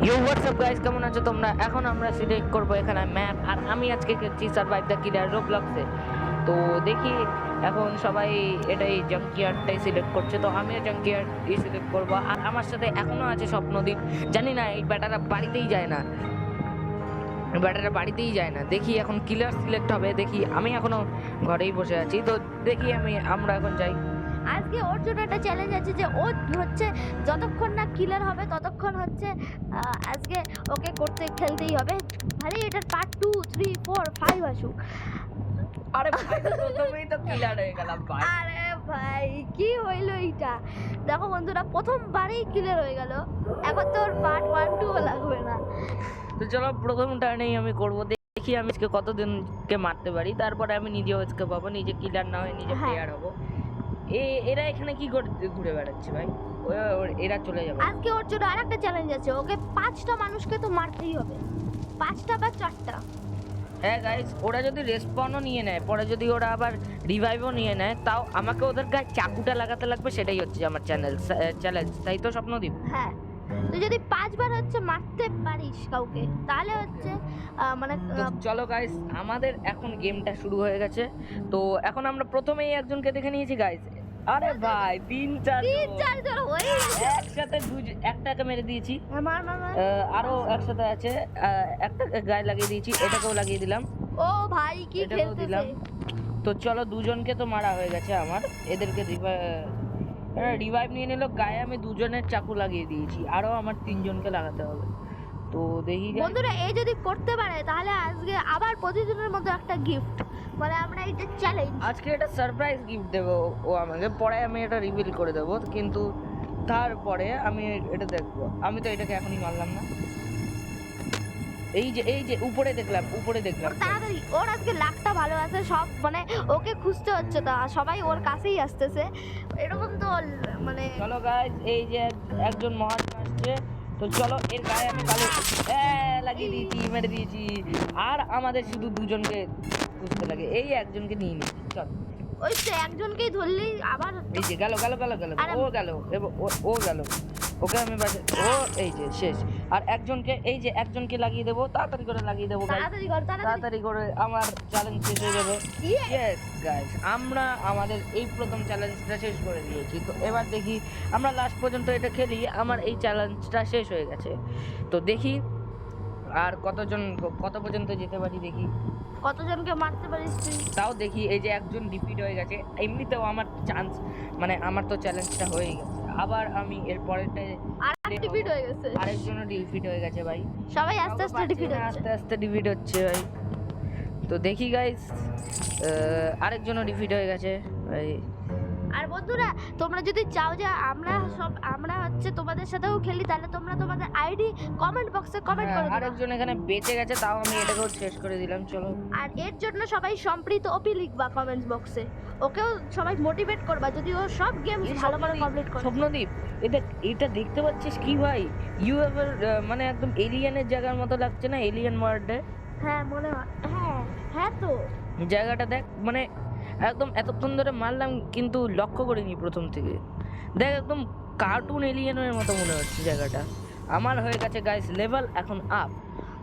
You WhatsApp guys, কেমন আছো তোমরা? এখন আমরা সিলেক্ট করবো এখানে ম্যাপ, আর আমি আজকে খেলছি সার্ভাইভ দ্য কিলার রোবলক্সে। তো দেখি এখন সবাই এটাই জাঙ্কিয়ার্ডটাই সিলেক্ট করছে, তো আমিও জাঙ্কিয়ার্ডই সিলেক্ট করবো। আর আমার সাথে এখনো আছে স্বপ্নদীপ। জানি না এই ব্যাটারা বাড়িতেই যায় না, দেখি এখন কিলার সিলেক্ট হবে। দেখি আমি এখনো ঘরেই বসে আছি, তো দেখি আমরা এখন যাই। আজকে ওর জন্য একটা চ্যালেঞ্জ আছে যে ও হচ্ছে যতক্ষণ না কিলার হবে ততক্ষণ হচ্ছে আজকে ওকে খেলতেই হবে। ভাই এটার পার্ট 2, 3, 4, 5 আসুক। আরে ভাই প্রথমেই তো কিলার হয়ে গেলাম ভাই। আরে ভাই কি হইলো এইটা? দেখো বন্ধুরা, প্রথমবারেই কিলার হয়ে গেল। এখন তো ওর পার্ট 1, 2 লাগবে না। তো চলো প্রথম টার্নেই আমি করবো। দেখি আমি আজকে কতদিনকে মারতে পারি, তারপরে আমি নিজেও আজকে পাবো, নিজে কিলার না হয়ে নিজে প্লেয়ার হবো। এরা এখানে কি করে ঘুরে বেড়াচ্ছে ভাই? এরা চলে যাবে। আজকে ওর জন্য আরেকটা চ্যালেঞ্জ আছে, ওকে 5টা মানুষকে তো মারতেই হবে, 5টা বা 4টা। হ্যাঁ গাইস, ওরা যদি রেসপন্ডও নিয়ে নেয়, পরে যদি ওরা আবার রিভাইভও নিয়ে নেয়, তাও আমাকে ওদের গায়ে চাকুটা লাগাতে লাগবে। সেটাই হচ্ছে আমার চ্যালেঞ্জ, তাই তো স্বপ্নদীপ? হ্যাঁ, তুই যদি 5 বার হচ্ছে মারতে পারিস কাউকে, তাহলে হচ্ছে মানে চলো গাইস, আমাদের এখন গেমটা শুরু হয়ে গেছে। তো এখন আমরা প্রথমেই একজনকে দেখে নিয়েছি গাইস। আরে ভাই 3-4 জন হয়ে একসাথে একটাকে মেরে দিয়েছি। মার মার মার। আরো একসাথে আছে, একটা গায়ে লাগিয়ে দিয়েছি, এটাকেও লাগিয়ে দিলাম। ও ভাই কি এটাকেও দিলাম। খেলতেছে। তো চলো, দুজনকে তো মারা হয়ে গেছে আমার। এদেরকে রিভাইভ নিয়ে নিল গায়ে। আমি দুজনের চাকু লাগিয়ে দিয়েছি, আরো আমার 3 জনকে লাগাতে হবে। তো দেখি বন্ধুরা, এই যদি করতে পারে তাহলে আজকে আবার প্রতিদিনের মতো একটা গিফট, মানে আমরা এটা চ্যালেঞ্জ। আজকে এটা সারপ্রাইজ গিফট দেবো ও আমাকে, পরে আমি এটা রিভিল করে দেবো, কিন্তু তারপরে আমি এটা দেখবো। আমি তো এটাকে এখনই মারলাম না। এই যে উপরে দেখলাম তাড়াতাড়ি, ওর আজকে লাকটা ভালো আছে, সব মানে ওকে খুঁজতে হচ্ছে, তা সবাই ওর কাছেই আসতেছে। এরকম তো মানে চলো গাইস, এই যে একজন মহাজন আসছে। তো চলো, এর গায়ে আমি কালো লাগিয়ে দিয়েছি, মেরে দিয়েছি। আর আমাদের শুধু দুজনকে খুঁজতে লাগে, এই একজনকে নিয়ে নিয়েছি। চল, ওই তো একজনকেই ধরলেই আবার এই যে গেল, ও গেল, ও গেল, ওকে আমি ও এই যে শেষ। আর একজনকে লাগিয়ে দেবো, তাড়াতাড়ি করে লাগিয়ে দেবো guys। তাড়াতাড়ি করে আমার চ্যালেঞ্জ শেষ হয়ে যাবে। ইয়েস গাইস, আমরা আমাদের এই প্রথম চ্যালেঞ্জটা শেষ করে দিয়েছি। তো এবার দেখি আমরা লাস্ট পর্যন্ত এটা খেলি, আমার এই চ্যালেঞ্জটা শেষ হয়ে গেছে। তো দেখি আর কত পর্যন্ত যেতে পারি, দেখি কতজনকে মারতে পারিস তুই। তাও দেখি। এই যে একজন ডিফিট হয়ে গেছে, এমনিতেও আমার চান্স, মানে আমার তো চ্যালেঞ্জটা হয়ে গেছে। আবার আমি এর পরেরটা ডিফিট হয়ে গেছে, আরেকজনও ডিফিট হয়ে গেছে ভাই। সবাই আস্তে আস্তে ডিফিট হচ্ছে, আস্তে আস্তে ডিফিট হচ্ছে ভাই। তো দেখি গাইস, আরেকজনও ডিফিট হয়ে গেছে ভাই। আর বন্ধুরা, তোমরা যদি চাও যে আমরা হচ্ছে তোমাদের সাথেও খেলি, তাহলে তোমরা তোমাদের আইডি কমেন্ট বক্সে কমেন্ট করে দিও। আরেকজন এখানে বেঁচে গেছে, তাও আমি এটাকেও শেষ করে দিলাম। চলো, আর এর জন্য সবাই সম্প্রীত ওপি লিখবা কমেন্ট বক্সে, ওকেও সবাই মোটিভেট করবা যদি ও সব গেম ভালো করে কমপ্লিট করে। স্বপ্নদীপ, এটা দেখতে পাচ্ছিস কি ভাই? ইউএফএর মানে একদম এলিয়েনের জায়গার মতো লাগছে না? এলিয়েন ওয়ার্ল্ডে। হ্যাঁ মনে হয়, হ্যাঁ হ্যাঁ তো জায়গাটা দেখ, মানে একদম এতক্ষণ ধরে মারলাম কিন্তু লক্ষ্য করিনি প্রথম থেকে। দেখ, একদম কার্টুন এলিয়েনের মতো মনে হচ্ছে জায়গাটা। আমার হয়ে গেছে গাইস লেভেল এখন আপ।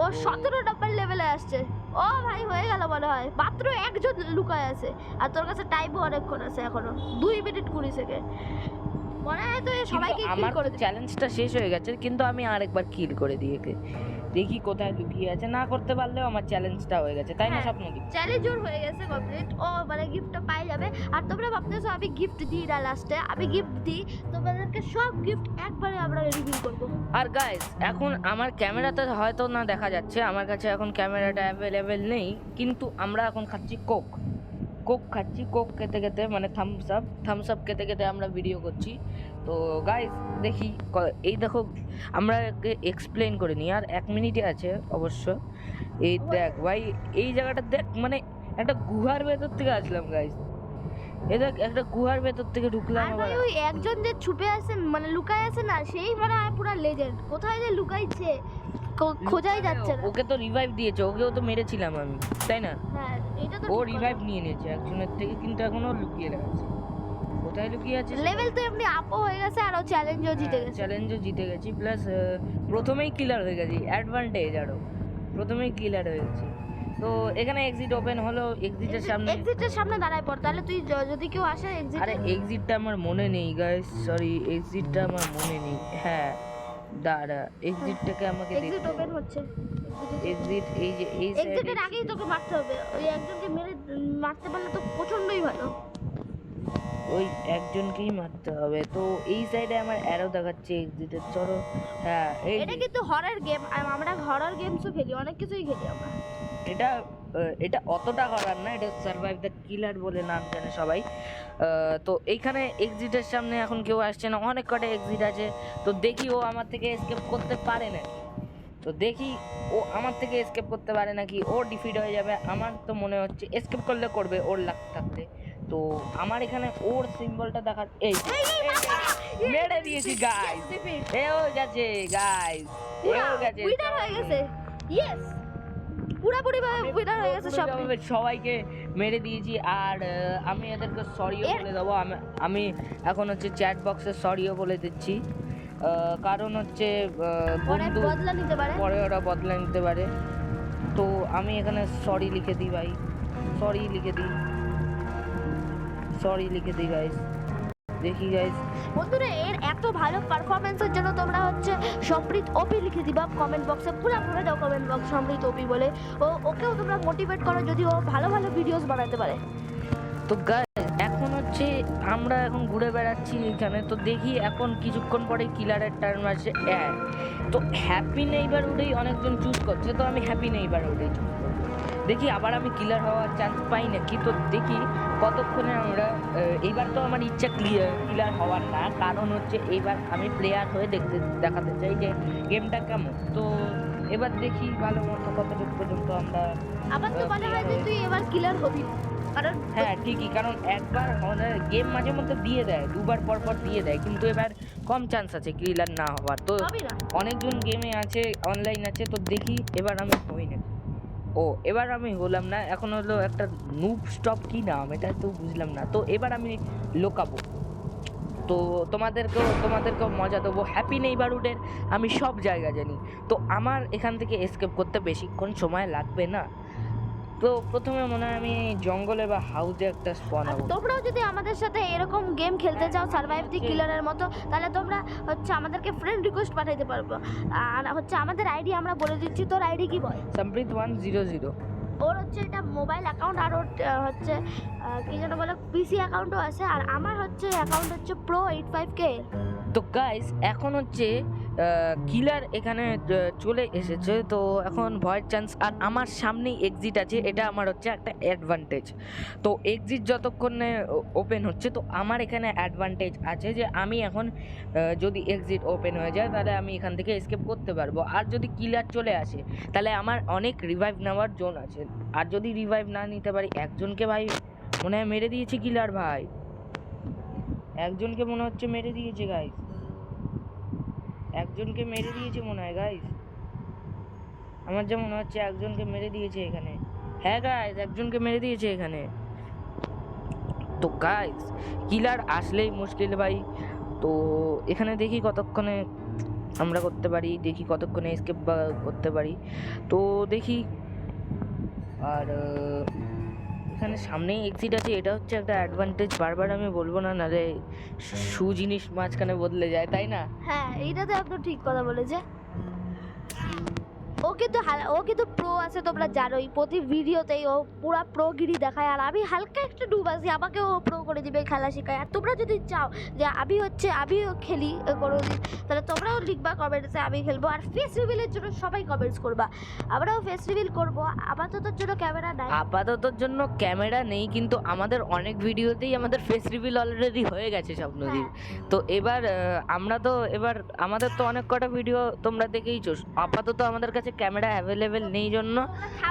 ও 17 নম্বর লেভেলে আসছে। ও ভাই হয়ে গেল মনে হয়, মাত্র একজন লুকায় আছে, আর তোর কাছে টাইমও অনেকক্ষণ আছে, এখনো 2 মিনিট 20 সেকেন্ড। মনে হয় তো সবাইকে কিল করে দিই। চ্যালেঞ্জটা শেষ হয়ে গেছে, কিন্তু আমি আরেকবার কিল করে দিই একে। দেখি কোথায় লুকিয়ে আছে। না করতে পারলেও আমার চ্যালেঞ্জটা হয়ে গেছে, তাই না স্বপ্নদীপ? চ্যালেঞ্জ ওর হয়ে গেছে কমপ্লিট, ও মানে গিফটটা পাই যাবে। আর তোমরা ভাবতেছো আমি গিফট দিই না লাস্টে, আমি গিফট দিই তোমাদেরকে, সব গিফট একবারে আমরা রিভিল করব। আর গাইস, এখন আমার ক্যামেরাতে হয়তো না দেখা যাচ্ছে, আমার কাছে এখন ক্যামেরাটা অ্যাভেলেবেল নেই, কিন্তু আমরা এখন খাচ্ছি কোক খাচ্ছি। কোক খেতে খেতে, মানে থামস আপ খেতে খেতে আমরা ভিডিও করছি। তো গাইস দেখি, এই দেখো, আমরা এক্সপ্লেন করে নিই, আর 1 মিনিটই আছে অবশ্য। এই দেখ ভাই, এই জায়গাটা দেখ, মানে একটা গুহার ভেতর থেকে আসলাম গাইস। এই দেখ, একটা গুহার ভেতর থেকে ঢুকলাম। আর ভাই ওই একজন যে ছুপে আছে, মানে লুকায় আছে না, সেই মনে হয় পুরো লেজেন্ড। কোথায় যে লুকাইছে খোঁজাই যাচ্ছে না। ওকে তো রিভাইভ দিয়েছে, ওকেও তো মেরেছিলাম আমি, তাই না? হ্যাঁ, এটা তো ও রিভাইভ নিয়ে নিয়েছে একজনের থেকে, কিন্তু এখনো লুকিয়ে রেখেছে। ও কোথায় লুকিয়ে আছে লেভেল তো এমনি আপও হয়ে গেছে আর ও চ্যালেঞ্জও জিতে গেছে। চ্যালেঞ্জও জিতে গেছি প্লাস প্রথমেই কিলার হয়ে গেছি, অ্যাডভান্টেজ আরও প্রথমেই কিলার হয়ে গেছি। তো এখানে এক্সিট ওপেন হলো, এক্সিটের সামনে এক্সিটের সামনে দাঁড়ায় পড়, তাহলে তুই যদি কেউ আসে এক্সিট। আরে এক্সিটটা আমার মনে নেই গাইস, সরি এক্সিটটা আমার মনে নেই। হ্যাঁ দাঁড়া, এক্সিটটাকে আমাকে এক্সিট দেখতে ওপেন হচ্ছে। এক্সিট এই যে এই এক্সিটের আগেই তোকে মারতে হবে, ওই একজনকে মারতে পারলে তো প্রচন্ডই ভালো। ওই একজনকেই মারতে হবে। তো এই সাইডে আমার অ্যারো দেখাচ্ছে এক্সিটের, চলো। হ্যাঁ এই এটা কিন্তু হরর গেম, আমরা হরর গেমসও খেলি, অনেক কিছুই খেলি আমরা। এটা এটা অতটা হরার না, এটা সার্ভাইভ দ্য কিলার বলে নাম জানে সবাই। তো এইখানে এক্সিটের সামনে এখন কেউ আসছে না, অনেক কটা এক্সিট আছে। তো দেখি ও আমার থেকে এসকেপ করতে পারে নাকি, তো দেখি ও আমার থেকে এসকেপ করতে পারে নাকি, ও ডিফিট হয়ে যাবে। আমার তো মনে হচ্ছে এসকেপ করলে করবে ওর লাক থাকতে। তো আমার এখানে ওর সিম্বলটা দেখার, এই মেরে দিয়েছি গাইস, এও গেছে গাইস, এও গেছে, উইনার হয়ে গেছে। ইয়েস, পুরোপুরি ভাবে উইনার হয়ে গেছে সব। সবাইকে মেরে দিয়েছি। আর আমি এদেরকে সরিও বলে দেবো। আমি এখন হচ্ছে চ্যাট বক্সে সরিও বলে দিচ্ছি, কারণ হচ্ছে পরে বদলা নিতে পারে, পরে ওরা বদলা নিতে পারে। তো আমি এখানে সরি লিখে দিই ভাই, সরি লিখে দিই, সরি লিখে দিই গাইস। দেখি গাইস বন্ধুরা, এর এত ভালো পারফরমেন্সের জন্য তোমরা হচ্ছে সম্প্রীত ওপি লিখে দিবা কমেন্ট বক্সে, পুরো ভরে দাও কমেন্ট বক্স সম্প্রীত ওপি বলে। ওকেও তোমরা মোটিভেট করো যদি ও ভালো ভালো ভিডিওস বানাতে পারে। তো গাইস এখন হচ্ছে আমরা এখন ঘুরে বেড়াচ্ছি এখানে। তো দেখি এখন কিছুক্ষণ পরে কিলারের টার্ন আছে অ্যাড। তো হ্যাপি নেইবারহুডেই অনেকজন চুজ করছে, তো আমি হ্যাপি নেইবারহুডেই চুজ করবো। দেখি আবার আমি কিলার হওয়ার চান্স পাই নাকি। তো দেখি কতক্ষণে আমরা, এইবার তো আমার ইচ্ছা কিলার হওয়ার না, কারণ হচ্ছে এইবার আমি প্লেয়ার হয়ে দেখাতে চাই যে গেমটা কেমন। তো এবার দেখি ভালো মতো কতটুকু পর্যন্ত আমরা। আবার তো মনে হয় যে তুই এবার কিলার হবি, কারণ হ্যাঁ ঠিকই, কারণ একবার আমাদের গেম মাঝে মধ্যে দিয়ে দেয়, দুবার পর পর দিয়ে দেয়, কিন্তু এবার কম চান্স আছে ক্লিয়ার না হওয়ার। তো হবি না, অনেকজন গেমে আছে, অনলাইন আছে। তো দেখি এবার আমি হই না। ও এবার আমি হলাম না, এখন হলো একটা নুব স্টপ কি নাম, এটা তো বুঝলাম না। তো এবার আমি লোকাবো, তো তোমাদেরকেও মজা দেবো। হ্যাপি নেইবারহুডের আমি সব জায়গা জানি, তো আমার এখান থেকে এসকেপ করতে বেশিক্ষণ সময় লাগবে না। তো প্রথমে মনে হয় আমি জঙ্গলে বা হাউসে একটা স্পন হবো। তোমরাও যদি আমাদের সাথে এরকম গেম খেলতে চাও সার্ভাইভ দি কিলারের মতো, তাহলে তোমরা হচ্ছে আমাদেরকে ফ্রেন্ড রিকোয়েস্ট পাঠাইতে পারবো। আর হচ্ছে আমাদের আইডি আমরা বলে দিচ্ছি। তোর আইডি কি বল? সম্প্রীত 100। ওর হচ্ছে এটা মোবাইল অ্যাকাউন্ট, আর ওর হচ্ছে কি যেন বলে পিসি অ্যাকাউন্টও আছে, আর আমার হচ্ছে অ্যাকাউন্ট হচ্ছে প্রো 85K। তো গাইস এখন হচ্ছে কিলার এখানে চলে এসেছে, তো এখন ভয়ের চান্স। আর আমার সামনেই এক্সিট আছে, এটা আমার হচ্ছে একটা অ্যাডভান্টেজ। তো এক্সিট যতক্ষণে ওপেন হচ্ছে, তো আমার এখানে অ্যাডভান্টেজ আছে যে আমি এখন যদি এক্সিট ওপেন হয়ে যায় তাহলে আমি এখান থেকে এসকেপ করতে পারবো। আর যদি কিলার চলে আসে তাহলে আমার অনেক রিভাইভ নেওয়ার জোন আছে। আর যদি রিভাইভ না নিতে পারি, একজনকে ভাই মনে হয় মেরে দিয়েছে কিলার ভাই, একজনকে মনে হচ্ছে মেরে দিয়েছে গাইস, একজনকে মেরে দিয়েছে মনে হয় গাইস, আমার যা মনে হচ্ছে একজনকে মেরে দিয়েছে এখানে। হ্যাঁ গাইস, একজনকে মেরে দিয়েছে এখানে। তো গাইস কিলার আসলেই মুশকিল ভাই। তো এখানে দেখি কতক্ষণে আমরা করতে পারি, দেখি কতক্ষণে এসকেপ করতে পারি। তো দেখি। আর এখানে সামনেই এক্সিট আছে, এটা হচ্ছে একটা অ্যাডভান্টেজ। বারবার আমি বলবো না, নাহলে জিনিস মাঝখানে বদলে যায়, তাই না? হ্যাঁ, এইটা তো একদম ঠিক কথা বলেছে। ও কিন্তু প্রো আছে, তোমরা জানোই প্রতি ভিডিওতেই ও পুরো প্রোগিরি দেখায়। আর আমি হালকা একটু ডুব আছি, আমাকেও প্রো করে দিবে, খেলা শেখায়। আর তোমরা যদি চাও যে আমিও খেলি কোনোদিন, তাহলে তোমরাও লিখবা কমেন্টসে আমি খেলবো। আর ফেস রিভিলের জন্য সবাই কমেন্টস করবা, আমরাও ফেস রিভিল করবো। আপাততর জন্য ক্যামেরা নাই, আপাততর জন্য ক্যামেরা নেই, কিন্তু আমাদের অনেক ভিডিওতেই আমাদের ফেস রিভিল অলরেডি হয়ে গেছে স্বপ্নদীপ। তো এবার আমাদের তো অনেক কটা ভিডিও তোমরা দেখেইছো। আপাতত আমাদের কাছে ক্যামেরা অ্যাভেলেবেল নেই জন্য,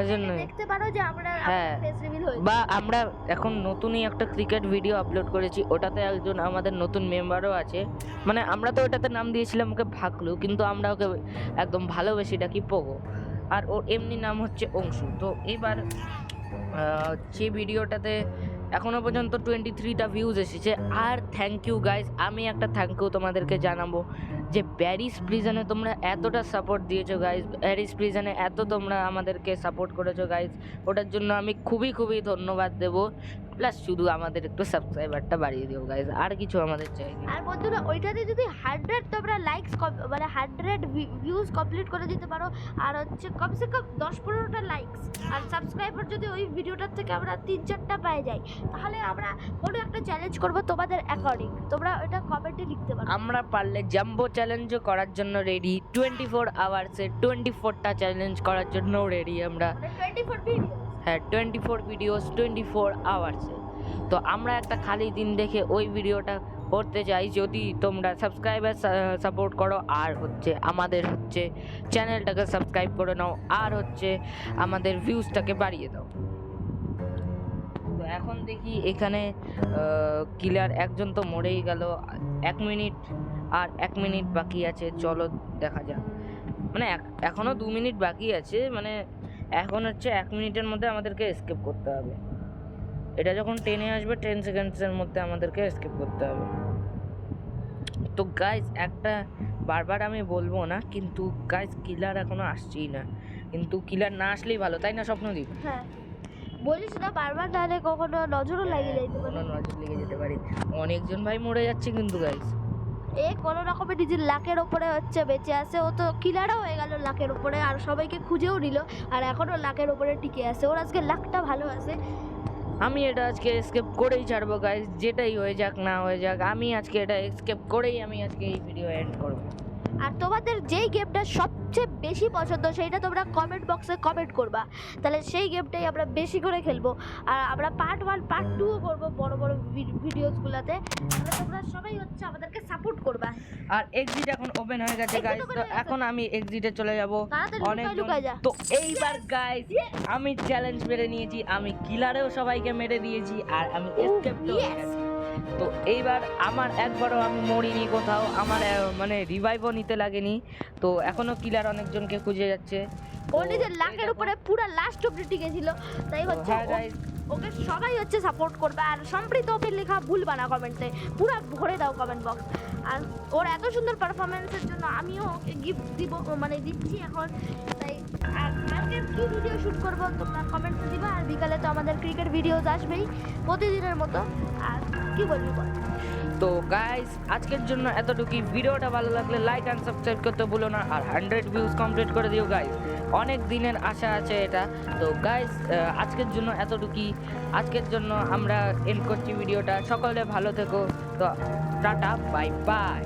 ওই জন্য দেখতে পারো যে আমরা হ্যাঁ, ফেস রিভিল হয়েছে। বা আমরা এখন নতুনই একটা ক্রিকেট ভিডিও আপলোড করেছি, ওটাতে একজন আমাদের নতুন মেম্বারও আছে। মানে আমরা তো ওটাতে নাম দিয়েছিলাম ওকে ভাগলু, কিন্তু আমরা ওকে একদম ভালোবেসে ডাকি পোগো, আর ওর এমনি নাম হচ্ছে অংশু। তো এবার যে ভিডিওটাতে এখনো পর্যন্ত 23টা ভিউজ এসেছে। আর থ্যাংক ইউ গাইজ, আমি একটা থ্যাংক ইউ তোমাদেরকে জানাবো যে প্যারিস প্রিজনে তোমরা এতটা সাপোর্ট দিয়েছো গাইজ, প্যারিস প্রিজনে এত তোমরা আমাদেরকে সাপোর্ট করেছো গাইজ, ওটার জন্য আমি খুবই খুবই ধন্যবাদ দেবো। প্লাস শুধু আমাদের একটু সাবস্ক্রাইবারটা বাড়িয়ে দিও গাইজ, আর কিছু আমাদের চাই না। আর বন্ধুরা ওইটাতে যদি 100 তোমরা লাইকস মানে 100 ভিউজ কমপ্লিট করে দিতে পারো, আর হচ্ছে কমসে কম 10-15টা লাইকস আর সাবস্ক্রাইবার যদি ওই ভিডিওটার থেকে আমরা 3-4টা পেয়ে যাই, তাহলে আমরা কোনো একটা চ্যালেঞ্জ করব তোমাদের অ্যাকর্ডিং। তোমরা ওইটা কমেন্টে লিখতে পারো। আমরা পারলে জাম্বো চ্যালেঞ্জও করার জন্য রেডি, 24 আওয়ার্সে 24টা চ্যালেঞ্জ করার জন্য রেডি আমরা। মানে 24 ভিডিও, হ্যাঁ 24 ভিডিওস 24 আওয়ার্সে। তো আমরা একটা খালি দিন দেখে ওই ভিডিওটা করতে চাই, যদি তোমরা সাবস্ক্রাইবার সাপোর্ট করো, আর হচ্ছে আমাদের হচ্ছে চ্যানেলটাকে সাবস্ক্রাইব করে নাও, আর হচ্ছে আমাদের ভিউজটাকে বাড়িয়ে দাও। তো এখন দেখি এখানে কিলার একজন তো মরেই গেল, 1 মিনিট আর 1 মিনিট বাকি আছে, চলো দেখা যাক। মানে এখনও 2 মিনিট বাকি আছে, মানে এখন হচ্ছে 1 মিনিটের মধ্যে আমাদেরকে এসকেপ করতে হবে। এটা যখন 10-এ আসবে 10 সেকেন্ডসের মধ্যে আমাদেরকে এসকেপ করতে হবে। তো গাইজ একটা বারবার আমি বলবো না, কিন্তু গাইজ কিলার এখনো আসছেই না, কিন্তু কিলার না আসলেই ভালো, তাই না স্বপ্নদীপ? হ্যাঁ বলিস না, বারবার নাহলে কখনো নজরও লাগিয়ে যাইতে পারে। কোনো নজর লেগে যেতে পারে, অনেকজন ভাই মরে যাচ্ছে কিন্তু গাইজ। এ কোনো রকমের নিজের লাখের ওপরে হচ্ছে বেঁচে আছে, ও তো কিলারও হয়ে গেল লাখের ওপরে, আর সবাইকে খুঁজেও নিল, আর এখনও লাখের ওপরে টিকে আছে। ওর আজকে লাখটা ভালো আছে। আমি এটা আজকে এসকেপ করেই ছাড়বো গাইজ, যেটাই হয়ে যাক না হয়ে যাক, আমি আজকে এটা এসকেপ করেই আমি আজকে এই ভিডিও এন্ড করবো। আর তোমাদের যেই গেমটা সবচেয়ে বেশি পছন্দ সেইটা তোমরা কমেন্ট বক্সে কমেন্ট করবা, তাহলে সেই গেমটাই আমরা বেশি করে খেলবো। আর আমরা পার্ট 1 পার্ট 2ও করবো বড় বড় ভিডিওসগুলোতে, তাহলে তোমরা সবাই হচ্ছে আমাদেরকে সাপোর্ট করবা। আর এক্সিট এখন ওপেন হয়ে গেছে গাইজ, তো এখন আমি এক্সিটে চলে যাব। তাড়াতাড়ি লুকায় যা। তো এইবার গাইজ আমি চ্যালেঞ্জ মেরে নিয়েছি, আমি কিলারেও সবাইকে মেরে দিয়েছি, আর আমি এসকেপ হয়ে গেছি। তো এইবার আমার একবারও আমি মরিনি কোথাও, আমার মানে রিভাইভও নিতে লাগেনি। তো এখনো কিলার অনেকজনকে খুঁজে যাচ্ছে। ও নিজের লাখের উপরে পুরো লাস্ট অব্দি টিকে ছিল, তাই হচ্ছে হ্যাঁ গাইজ, ওকে সবাই হচ্ছে সাপোর্ট করবে। আর সম্প্রীত ওপেন লেখা ভুলবা না কমেন্টে, পুরো ভরে দাও কমেন্ট বক্স। আর ওর এত সুন্দর পারফরমেন্সের জন্য আমিও ওকে গিফট দিব, মানে দিচ্ছি এখন। তাই আর কালকে কি ভিডিও শ্যুট করবো তোমরা কমেন্টে দিবা। আর বিকালে তো আমাদের ক্রিকেট ভিডিওস আসবেই প্রতিদিনের মতো। আর কি বলবি বল। তো গাইস আজকের জন্য এতটুকুই। ভিডিওটা ভালো লাগলে লাইক অ্যান্ড সাবস্ক্রাইব করতে ভুলো না, আর 100 ভিউজ কমপ্লিট করে দিও গাইস, অনেক দিনের আশা আছে এটা। তো গাইস আজকের জন্য এতটুকুই, আজকের জন্য আমরা এন্ড করছি ভিডিওটা। সকলে ভালো থেকো, তো টাটা বাই বাই।